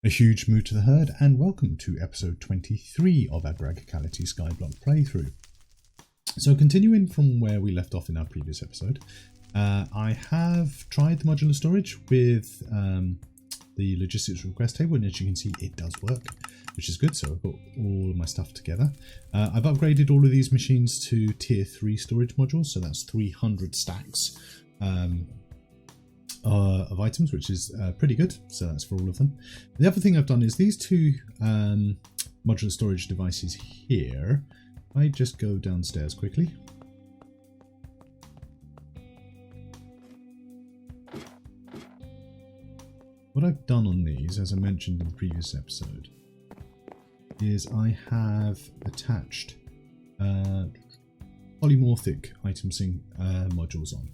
A huge moo to the herd, and welcome to episode 23 of our Gregicality Skyblock playthrough. So continuing from where we left off in our previous episode, I have tried the modular storage with the logistics request table, and as you can see it does work, which is good. So I've got all of my stuff together. I've upgraded all of these machines to tier 3 storage modules, so that's 300 stacks of items, which is pretty good. So that's for all of them. The other thing I've done is these two modular storage devices here. I just go downstairs quickly. What I've done on these, as I mentioned in the previous episode, is I have attached polymorphic item sync modules on.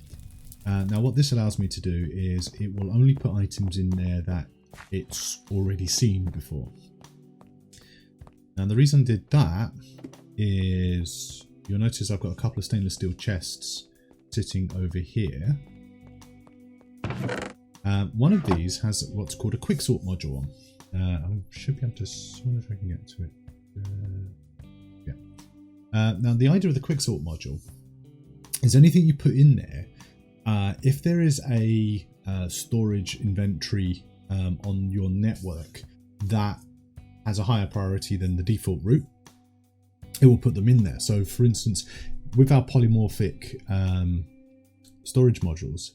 Now what this allows me to do is it will only put items in there that it's already seen before. And the reason I did that is you'll notice I've got a couple of stainless steel chests sitting over here. One of these has what's called a quick sort module on. I should be able to, I wonder if I can get to it. Yeah. Now the idea of the quick sort module is anything you put in there, if there is a storage inventory on your network that has a higher priority than the default route, it will put them in there. So for instance, with our polymorphic storage modules,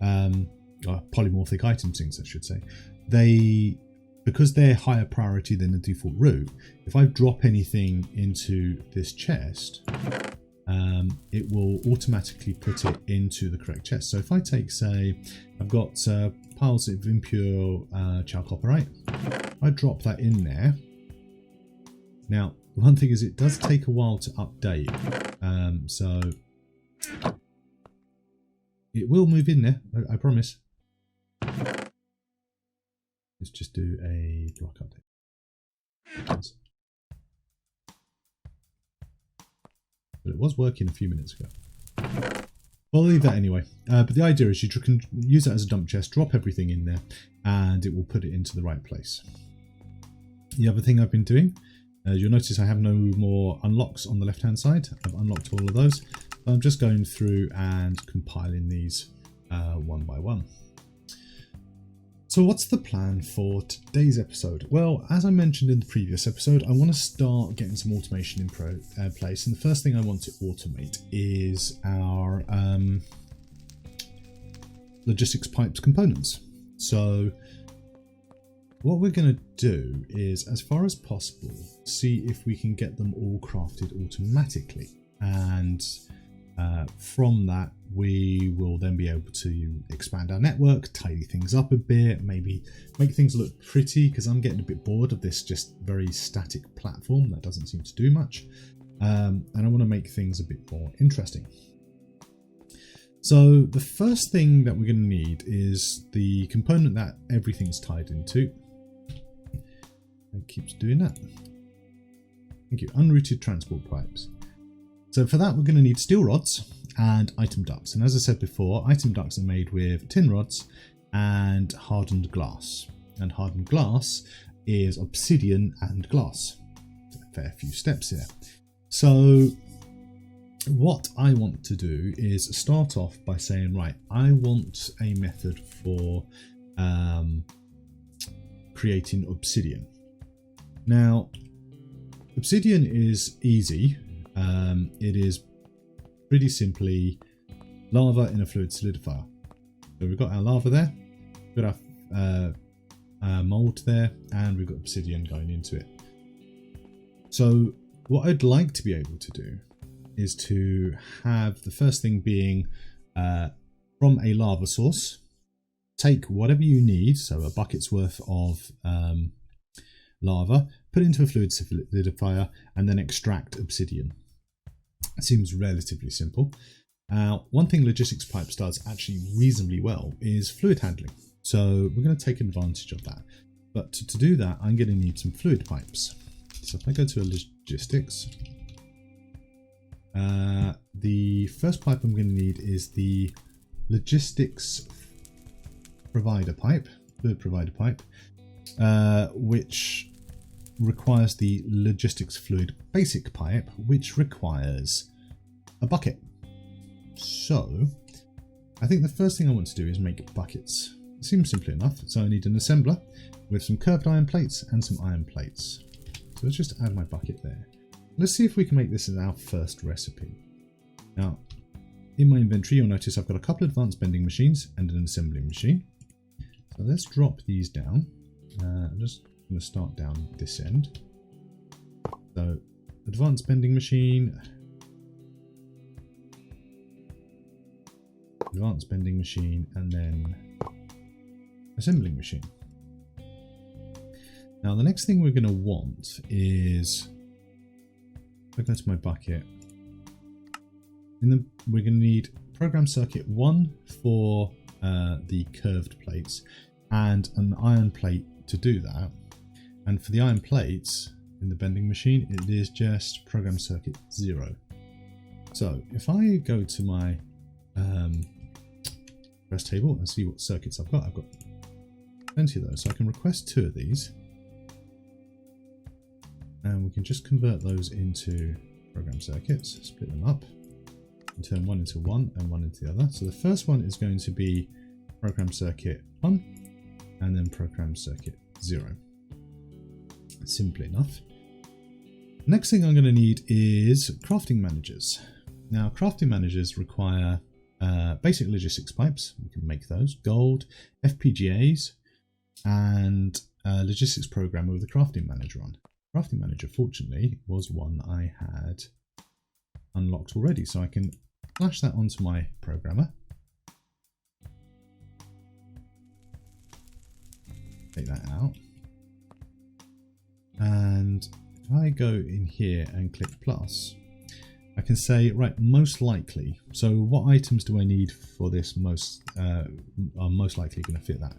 polymorphic item sinks I should say, because they're higher priority than the default route, if I drop anything into this chest, it will automatically put it into the correct chest. So if I take, say, I've got piles of impure chalcopyrite, I drop that in there. Now, the one thing is it does take a while to update, so it will move in there, I promise. Let's just do a block update. But it was working a few minutes ago. Well, I'll leave that anyway. But the idea is you can use that as a dump chest, drop everything in there, and it will put it into the right place. The other thing I've been doing, you'll notice I have no more unlocks on the left-hand side. I've unlocked all of those. So I'm just going through and compiling these one by one. So what's the plan for today's episode? Well, as I mentioned in the previous episode, I want to start getting some automation in place. And the first thing I want to automate is our logistics pipes components. So what we're going to do is, as far as possible, see if we can get them all crafted automatically. And from that, we will then be able to expand our network, tidy things up a bit, maybe make things look pretty, because I'm getting a bit bored of this just very static platform that doesn't seem to do much. And I want to make things a bit more interesting. So the first thing that we're going to need is the component that everything's tied into. It keeps doing that. Thank you. Unrouted transport pipes. So for that, we're going to need steel rods and item ducts. And as I said before, item ducts are made with tin rods and hardened glass. And hardened glass is obsidian and glass. A fair few steps here. So what I want to do is start off by saying, right, I want a method for creating obsidian. Now, obsidian is easy. It is pretty simply lava in a fluid solidifier. So we've got our lava there, we've got our mold there, and we've got obsidian going into it. So what I'd like to be able to do is to have the first thing being from a lava source, take whatever you need, so a bucket's worth of lava, put it into a fluid solidifier, and then extract obsidian. It seems relatively simple. One thing logistics pipes does actually reasonably well is fluid handling. So we're going to take advantage of that. But to do that, I'm going to need some fluid pipes. So if I go to logistics, the first pipe I'm going to need is the logistics provider pipe, fluid provider pipe. which requires the logistics fluid basic pipe, which requires a bucket. So I think the first thing I want to do is make buckets. It seems simple enough. So I need an assembler with some curved iron plates and some iron plates. So let's just add my bucket there. Let's see if we can make this as our first recipe. Now, in my inventory, you'll notice I've got a couple of advanced bending machines and an assembling machine. So let's drop these down. I'm just going to start down this end. So, advanced bending machine. Advanced bending machine, and then assembling machine. Now the next thing we're going to want is, if I go to my bucket, we're going to need program circuit 1 for the curved plates and an iron plate to do that. And for the iron plates in the bending machine, it is just program circuit 0. So if I go to my request table and see what circuits I've got plenty of those. So I can request 2 of these. And we can just convert those into program circuits, split them up, and turn one into one and one into the other. So the first one is going to be program circuit 1 and then program circuit 0. Simple enough. Next thing I'm going to need is crafting managers. Now crafting managers require basic logistics pipes. We can make those, gold, FPGAs, and logistics programmer with a crafting manager on. Crafting manager, fortunately, was one I had unlocked already, so I can flash that onto my programmer. Take that out. And if I go in here and click plus, I can say, right, most likely. So what items do I need for this are most likely going to fit that?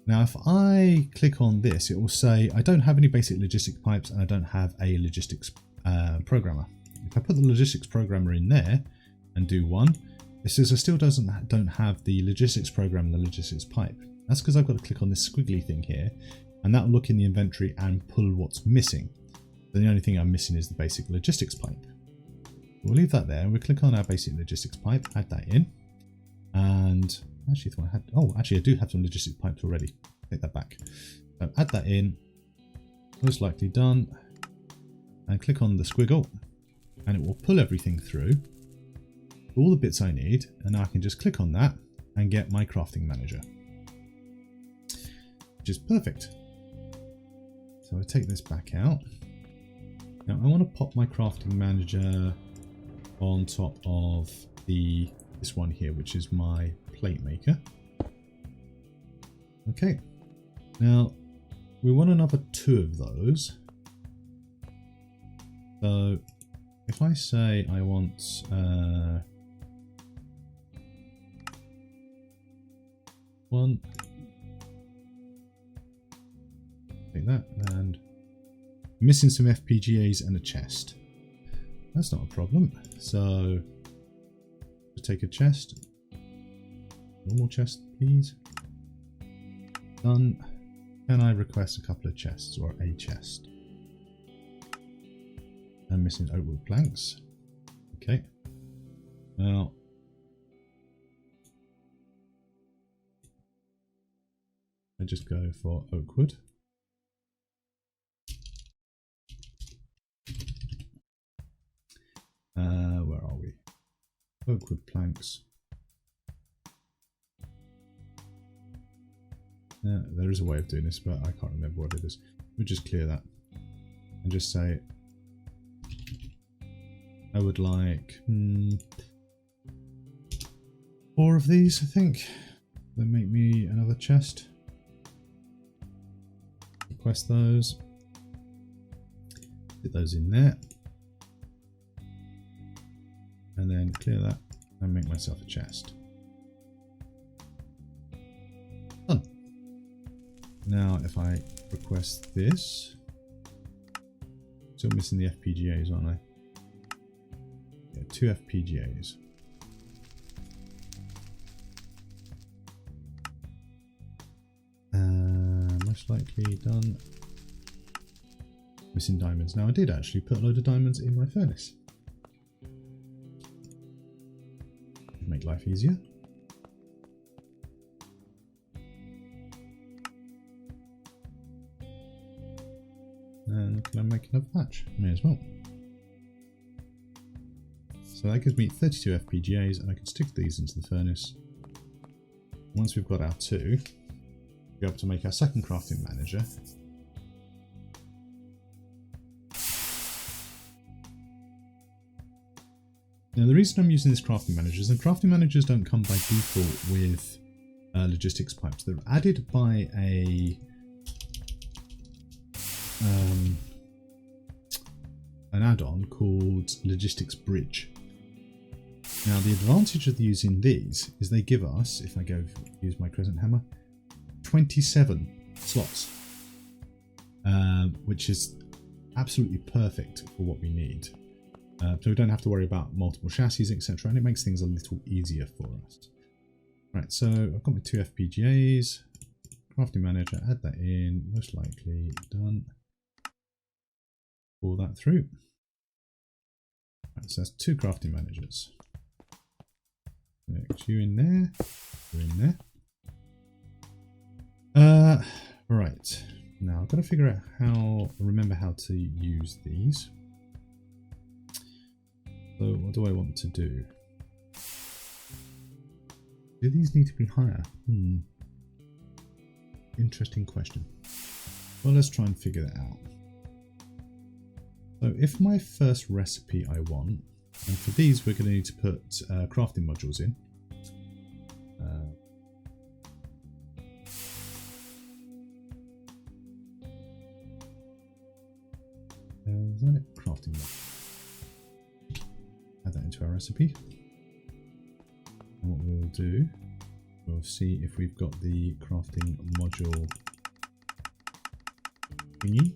Now, if I click on this, it will say I don't have any basic logistics pipes and I don't have a logistics programmer. If I put the logistics programmer in there and do 1, it says I still don't have the logistics program and the logistics pipe. That's because I've got to click on this squiggly thing here, and that will look in the inventory and pull what's missing. The only thing I'm missing is the basic logistics pipe. We'll leave that there and we'll click on our basic logistics pipe, add that in, and actually thought I had, I do have some logistics pipes already. Take that back. So add that in, most likely done, and click on the squiggle, and it will pull everything through, all the bits I need, and now I can just click on that and get my crafting manager, which is perfect. So I take this back out. Now I want to pop my crafting manager on top of this one here, which is my plate maker. Okay, now we want another 2 of those. So if I say I want one, take that, and missing some FPGAs and a chest. That's not a problem. So just take a chest, normal chest, please. Done. Can I request a couple of chests or a chest? I'm missing oak wood planks. Okay. Now I just go for oak wood. Where are we? Oak wood planks. There is a way of doing this, but I can't remember what it is. We'll just clear that and just say I would like 4 of these, I think. Then make me another chest. Request those. Put those in there. And then clear that and make myself a chest. Done. Now if I request this, still missing the FPGAs, aren't I? Yeah, 2 FPGAs. Most likely done. Missing diamonds. Now I did actually put a load of diamonds in my furnace. Make life easier. And can I make another batch? May as well. So that gives me 32 FPGAs, and I can stick these into the furnace. Once we've got our 2, we'll be able to make our second crafting manager. Now the reason I'm using this crafting manager is that crafting managers don't come by default with logistics pipes. They're added by an add-on called Logistics Bridge. Now the advantage of using these is they give us, if I go use my crescent hammer, 27 slots, which is absolutely perfect for what we need. So we don't have to worry about multiple chassis, etc., and it makes things a little easier for us. Right, so I've got my 2 FPGAs, crafting manager, add that in, most likely done. Pull that through. Right, so that's 2 crafting managers. Next, you in there, you in there. Right, now I've got to figure out remember how to use these. So what do I want to do? Do these need to be higher? Interesting question. Well, let's try and figure that out. So if my first recipe I want, and for these we're going to need to put crafting modules in. Is that it? Crafting module. Add that into our recipe. And what we'll do, we'll see if we've got the crafting module thingy.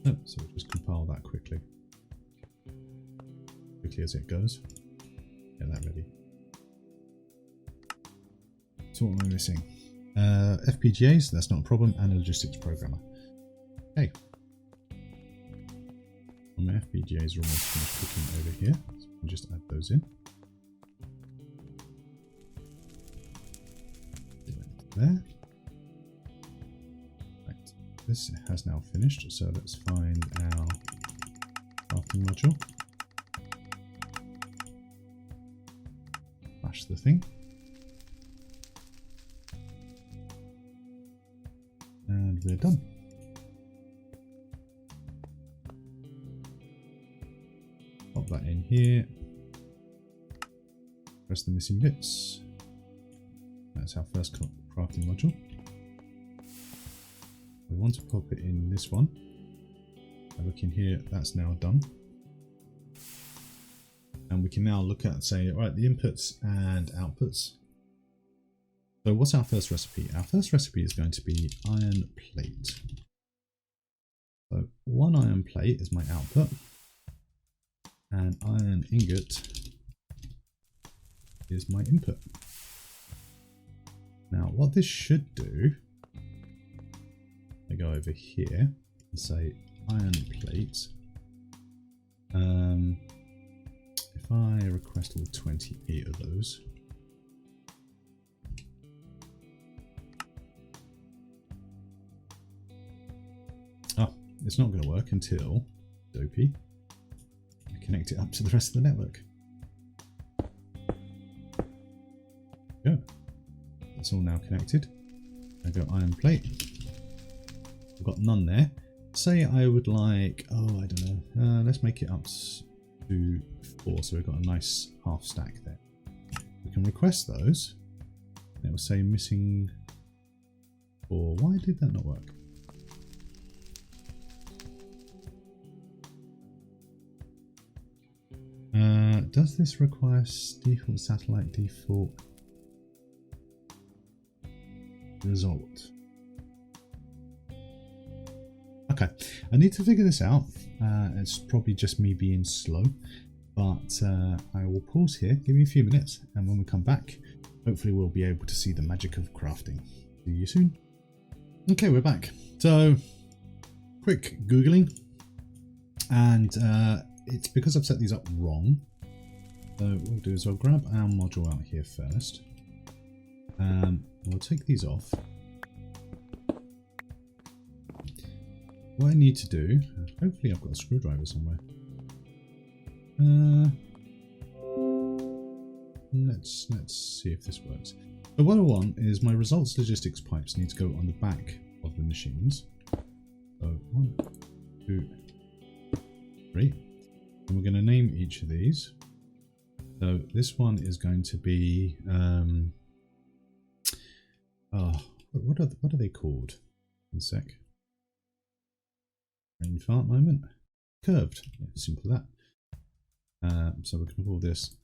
Oh, so we'll just compile that quickly as it goes. Get that ready. So what am I missing? FPGAs, that's not a problem, and a logistics programmer. Okay. Well, my FPGAs are almost finished cooking over here, so we can just add those in. There. Right, this has now finished, so let's find our crafting module. Flash the thing. And we're done. Pop that in here. Press the missing bits. That's our first crafting module. We want to pop it in this one. I look in here, that's now done. And we can now look at, say, right, the inputs and outputs. So what's our first recipe? Our first recipe is going to be iron plate. So 1 iron plate is my output, and iron ingot is my input. Now what this should do, I go over here and say iron plate. If I request all 28 of those, it's not going to work until Dopey I connect it up to the rest of the network. Go. It's all now connected. I go iron plate. I've got none there. Say I would like, I don't know, let's make it up to 4, so we've got a nice half stack there. We can request those. And it will say missing 4. Why did that not work? Does this require default satellite default result? Okay, I need to figure this out. It's probably just me being slow, but I will pause here, give you a few minutes, and when we come back, hopefully we'll be able to see the magic of crafting. See you soon. Okay, we're back. So, quick Googling. And it's because I've set these up wrong. So what we'll do is I'll grab our module out here first. We'll take these off. What I need to do, hopefully I've got a screwdriver somewhere. Let's see if this works. So what I want is my results logistics pipes need to go on the back of the machines. So 1, 2, 3. And we're going to name each of these. So this one is going to be what are they called? One sec. Brain fart moment. Curved. Yeah, simple that. So we're going to call this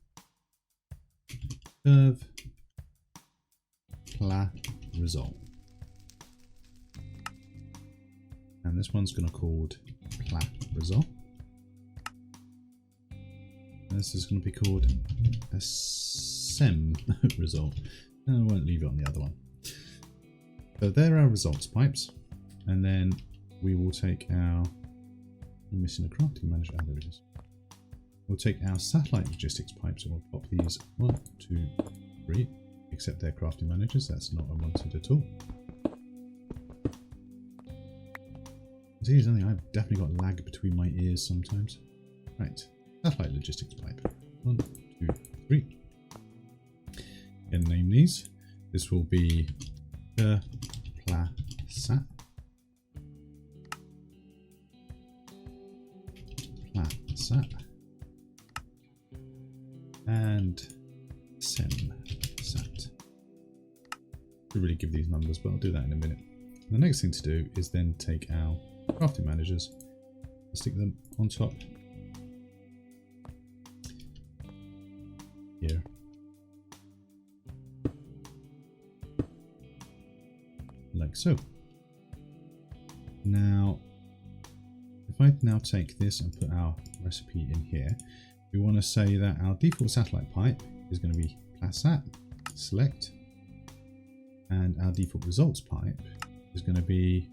curve pla result. And this one's going to called pla result. This is going to be called a sem result. And I won't leave it on the other one. So there are our results pipes. And then we will take our... I'm missing a crafting manager. Oh, there it is. We'll take our satellite logistics pipes and we'll pop these 1, 2, 3. Except they're crafting managers. That's not what I wanted at all. See, something I've definitely got lag between my ears sometimes. Right. Satellite logistics pipe. 1, 2, 3. And name these. This will be pla sat. Pla sat. And sem sat. Could really give these numbers, but I'll do that in a minute. The next thing to do is then take our crafting managers, stick them on top here. Like so. Now, if I now take this and put our recipe in here, we want to say that our default satellite pipe is going to be plasat, select, and our default results pipe is going to be...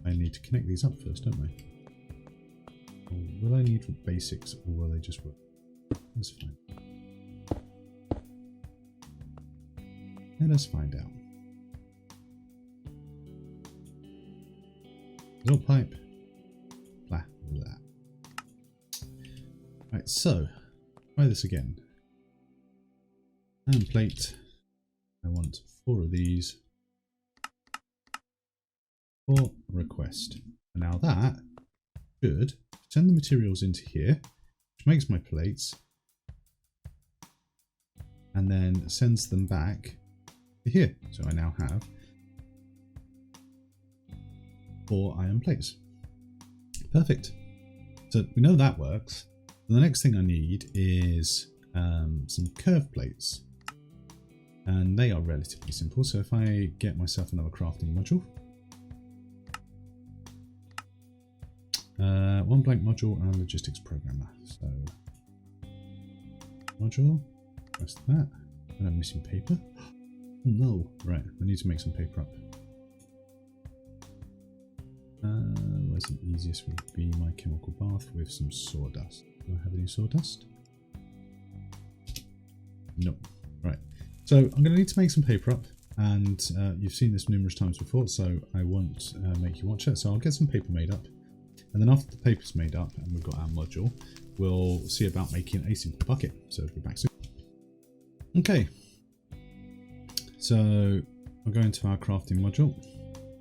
I need to connect these up first, don't I? Or will I need for basics, or will they just work? Let's find out. Let us find out. Result pipe. Blah, blah. Right, so try this again. And plate. I want 4 of these. For request. And now that should send the materials into here, which makes my plates, and then sends them back to here. So I now have 4 iron plates. Perfect. So we know that works. The next thing I need is some curved plates, and they are relatively simple. So if I get myself another crafting module, 1 blank module and logistics programmer. So module, press that, and I'm missing paper. Oh no, right, I need to make some paper up. Where's the easiest would be my chemical bath with some sawdust. Do I have any sawdust? Nope. Right, so I'm going to need to make some paper up, and you've seen this numerous times before, so I won't make you watch it. So I'll get some paper made up. And then after the paper's made up and we've got our module, we'll see about making a simple bucket. So we'll be back soon. Okay. So I'll go into our crafting module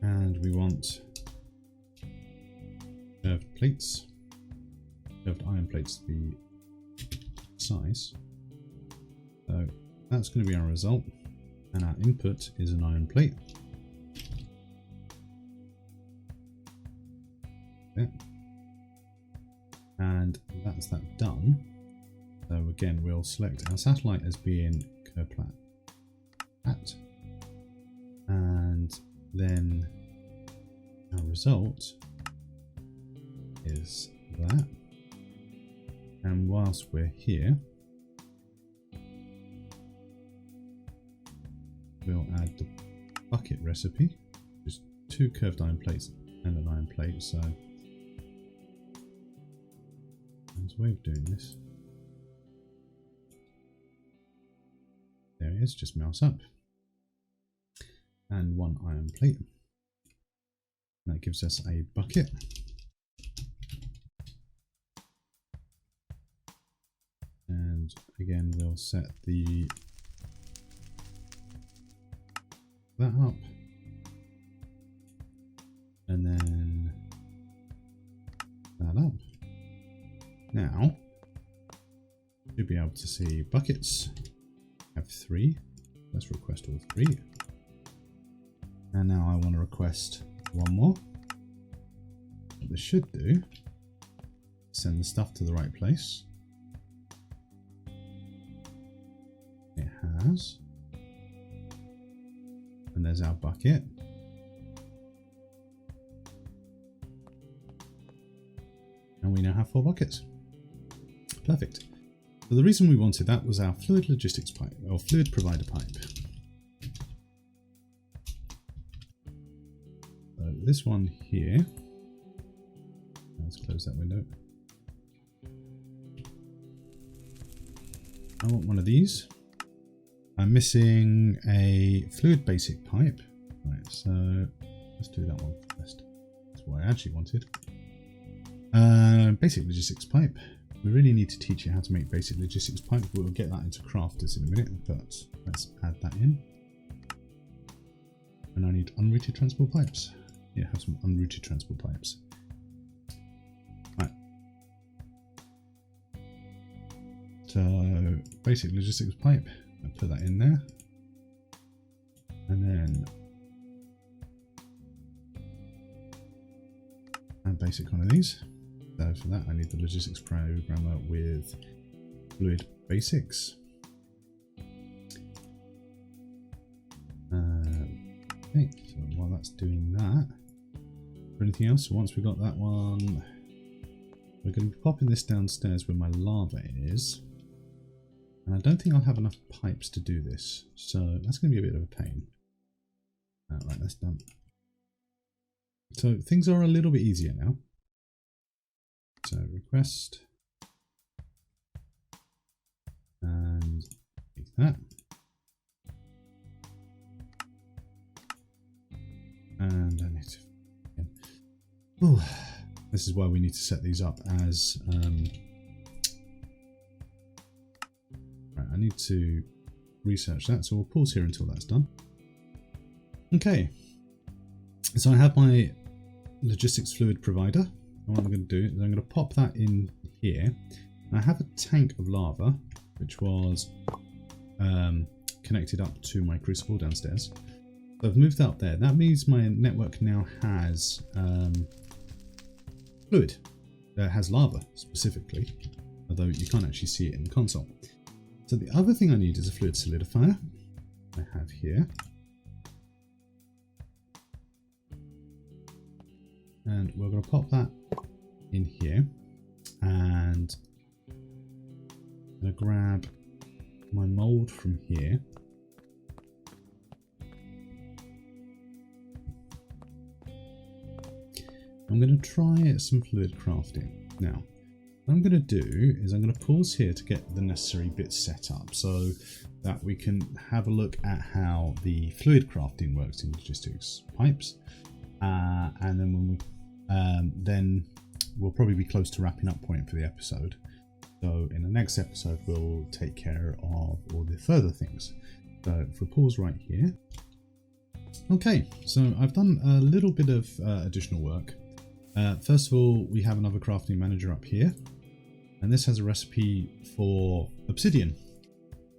and we want curved plates, curved iron plates to be size. So that's going to be our result. And our input is an iron plate. Yeah. And that's that done. So again, we'll select our satellite as being curved plat, and then our result is that. And whilst we're here, we'll add the bucket recipe. Just 2 curved iron plates and an iron plate. So there's a way of doing this. There it is, just mouse up. And 1 iron plate. That gives us a bucket. And again, we'll set that up. And then that up. Now, you'll be able to see buckets. Have 3. Let's request all 3. And now I want to request 1 more. What this should do, send the stuff to the right place. It has. And there's our bucket. And we now have 4 buckets. Perfect. So the reason we wanted that was our fluid logistics pipe, or fluid provider pipe. So this one here, let's close that window. I want one of these. I'm missing a fluid basic pipe. Right, so let's do that one first. That's what I actually wanted. Basic logistics pipe. We really need to teach you how to make basic logistics pipe. We'll get that into crafters in a minute, but let's add that in. And I need unrouted transport pipes. Yeah, have some unrouted transport pipes. Right. So basic logistics pipe. I'll put that in there. And then add basic one of these. So for that I need the logistics programmer with fluid basics. Okay, so while that's doing that, for anything else, so once we've got that one, we're going to be popping this downstairs where my lava is. And I don't think I'll have enough pipes to do this, so that's going to be a bit of a pain. Right, that's done. So things are a little bit easier now. So request and like that, and I need to. Ooh, this is why we need to set these up as. Right, I need to research that, so we'll pause here until that's done. Okay, so I have my logistics fluid provider. And what I'm going to do is I'm going to pop that in here. And I have a tank of lava, which was connected up to my crucible downstairs. So I've moved that up there. That means my network now has fluid. It has lava specifically, although you can't actually see it in the console. So the other thing I need is a fluid solidifier. I have here. And we're going to pop that in here, and I'm going to grab my mold from here. I'm going to try some fluid crafting. Now, what I'm going to do is I'm going to pause here to get the necessary bits set up so that we can have a look at how the fluid crafting works in logistics pipes. And then when we, then we'll probably be close to wrapping up point for the episode. So in the next episode, we'll take care of all the further things. So if we pause right here. Okay, so I've done a little bit of additional work. First of all, we have another crafting manager up here, and this has a recipe for Obsidian.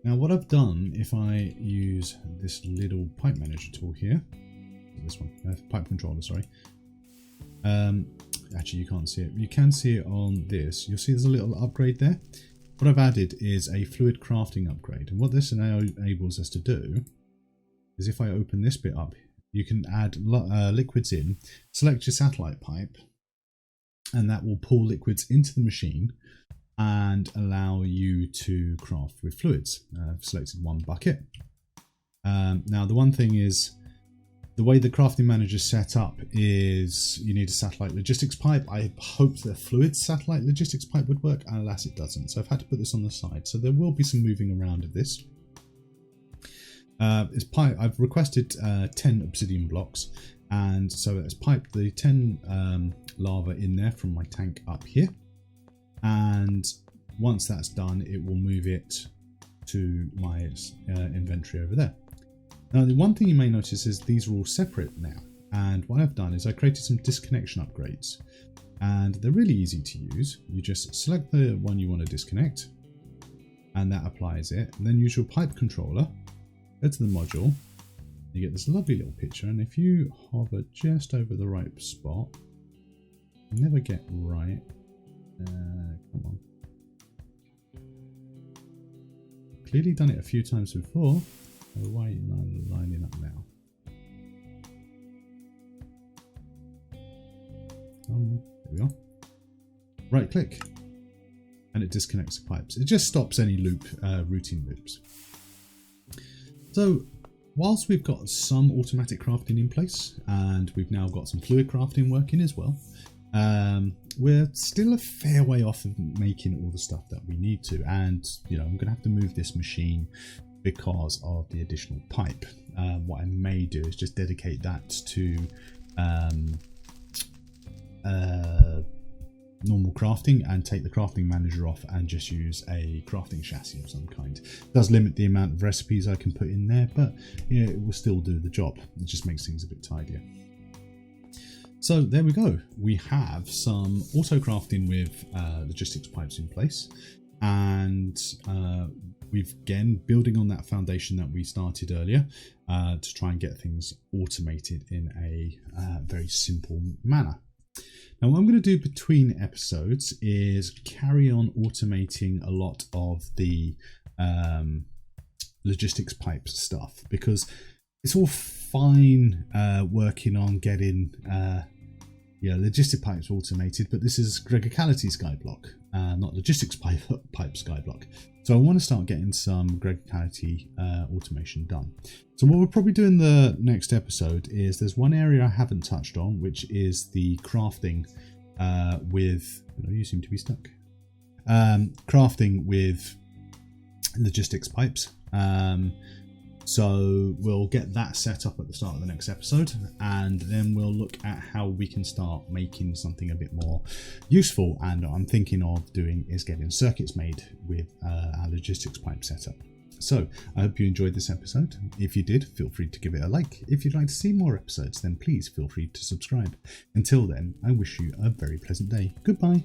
Now what I've done, if I use this little pipe manager tool here, this one, pipe controller, sorry. Actually, you can't see it. You can see it on this. You'll see there's a little upgrade there. What I've added is a fluid crafting upgrade. And what this enables us to do is if I open this bit up, you can add liquids in, select your satellite pipe, and that will pull liquids into the machine and allow you to craft with fluids. I've selected one bucket. Now the one thing is, the way the crafting manager is set up is you need a satellite logistics pipe. I hope the fluid satellite logistics pipe would work, and alas it doesn't. So I've had to put this on the side. So there will be some moving around of this. I've requested 10 obsidian blocks, and so it's piped the 10 lava in there from my tank up here. And once that's done, it will move it to my inventory over there. Now, the one thing you may notice is these are all separate now. And what I've done is I created some disconnection upgrades. And they're really easy to use. You just select the one you want to disconnect, and that applies it. And then use your pipe controller, go to the module, you get this lovely little picture. And if you hover just over the right spot, you never get right. Come on. Clearly done it a few times before. So why are you not lining up now? There we go. Right click, and it disconnects the pipes. It just stops any routing loops. So whilst we've got some automatic crafting in place, and we've now got some fluid crafting working as well, we're still a fair way off of making all the stuff that we need to. And you know, I'm going to have to move this machine because of the additional pipe. What I may do is just dedicate that to normal crafting and take the crafting manager off and just use a crafting chassis of some kind. It does limit the amount of recipes I can put in there, but you know, it will still do the job. It just makes things a bit tidier. So there we go. We have some auto crafting with logistics pipes in place, and we've again building on that foundation that we started earlier to try and get things automated in a very simple manner. Now what I'm going to do between episodes is carry on automating a lot of the logistics pipe stuff, because it's all fine working on getting logistic pipes automated, but this is Gregicality Skyblock, not logistics pipe Skyblock. So I want to start getting some Gregicality automation done. So what we'll probably do in the next episode is there's one area I haven't touched on, which is the crafting with, you seem to be stuck, crafting with logistics pipes. So we'll get that set up at the start of the next episode, and then we'll look at how we can start making something a bit more useful. And what I'm thinking of doing is getting circuits made with our logistics pipe setup. So I hope you enjoyed this episode. If you did, feel free to give it a like. If you'd like to see more episodes, then please feel free to subscribe. Until then, I wish you a very pleasant day. Goodbye.